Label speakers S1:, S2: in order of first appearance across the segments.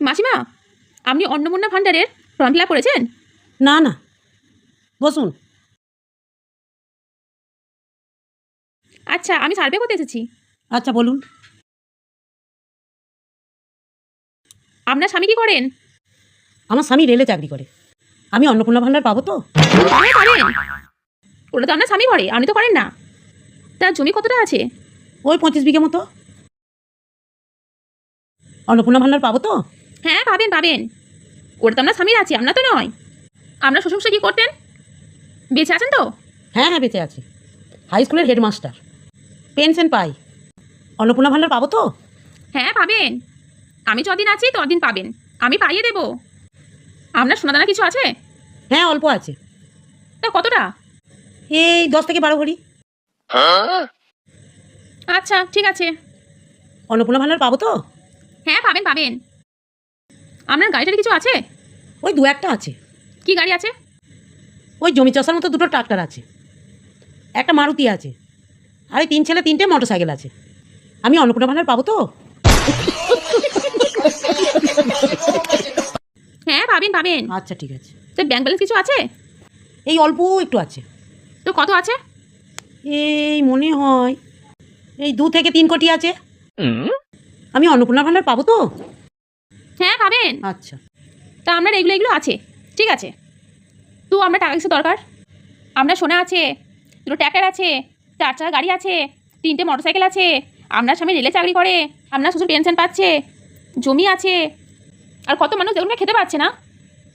S1: মাসিমা, আপনি অন্নপূর্ণা ভান্ডারের ফর্ম ফিল আপ করেছেন?
S2: না না, বসুন।
S1: আচ্ছা, আমি সার্ভে করতে এসেছি।
S2: আচ্ছা বলুন।
S1: আপনার স্বামী কি করেন?
S2: আমার স্বামী রেলে চাকরি করে। আমি অন্নপূর্ণা ভান্ডার পাবো তো?
S1: হ্যাঁ, পারেন। ওটা তো আপনার স্বামী করে, আপনি তো করেন না। তার জমি কতটা আছে?
S2: ওই 25 বিঘে মতো। অন্নপূর্ণা ভান্ডার পাবো তো?
S1: হ্যাঁ, পাবেন পাবেন। ওটা তো আপনার স্বামীর আছে, আপনার তো নয়। আপনার শ্বশুরমশাই কি করতেন? বেঁচে আছেন তো?
S2: হ্যাঁ হ্যাঁ, বেঁচে আছি। হাই স্কুলের হেডমাস্টার। পেনশন পাই। অন্নপূর্ণা ভান্ডার পাবো তো?
S1: হ্যাঁ, পাবেন। আমি যতদিন আছি ততদিন পাবেন। আমি পাইয়ে দেবো। আপনার সোনাদানা কিছু আছে?
S2: হ্যাঁ, অল্প আছে।
S1: তা কতটা?
S2: এই 10 থেকে 12 ভরি।
S1: আচ্ছা, ঠিক আছে।
S2: অন্নপূর্ণা ভান্ডার পাবো তো?
S1: হ্যাঁ, পাবেন পাবেন। আপনার গাড়িটার কিছু আছে?
S2: ওই দু একটা আছে।
S1: কি গাড়ি আছে?
S2: ওই জমি চাষার মতো দুটো ট্রাক্টর আছে, একটা মারুতি আছে, আর এই 3 ছেলে 3টে মোটর সাইকেল আছে। আমি অন্নপূর্ণা ভান্ডার পাবো তো?
S1: হ্যাঁ, পাবেন পাবেন।
S2: আচ্ছা ঠিক আছে।
S1: তো ব্যাংক ব্যালেন্স কিছু আছে?
S2: এই অল্প একটু আছে।
S1: তো কত আছে?
S2: এই মনে হয় এই 2 থেকে 3 কোটি আছে। আমি অন্নপূর্ণা ভান্ডার পাবো তো?
S1: হ্যাঁ, পাবেন।
S2: আচ্ছা।
S1: তা আপনার এগুলো আছে, ঠিক আছে। তো আপনার টাকা কিছু দরকার? আপনার সোনা আছে, দুটো ট্র্যাক্টর আছে, 4 চাকা গাড়ি আছে, 3টে মোটরসাইকেল আছে, আপনার স্বামী রেলে চাকরি করে, আপনার শ্বশুর পেনশন পাচ্ছে, জমি আছে, আর কত মানুষ দেখুন খেতে পাচ্ছে না,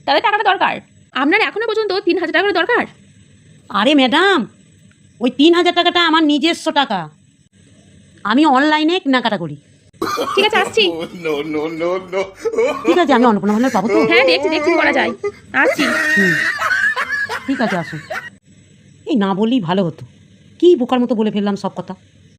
S1: তাদের টাকাটা দরকার। আপনার এখনো পর্যন্ত 3,000 টাকা করে দরকার।
S2: আরে ম্যাডাম, ওই 3,000 টাকাটা আমার নিজস্ব টাকা। আমি অনলাইনে কেনাকাটা করি।
S1: ঠিক আছে, আসছি।
S2: ঠিক আছে, আমি অন্নপূর্ণা ভান্ডার পাবো তো?
S1: হ্যাঁ, দেখছি দেখছি করা যায়। আসছি।
S2: হুম, ঠিক আছে, আসুন। এই না বললেই ভালো হতো। কি বোকার মতো বলে ফেললাম সব কথা।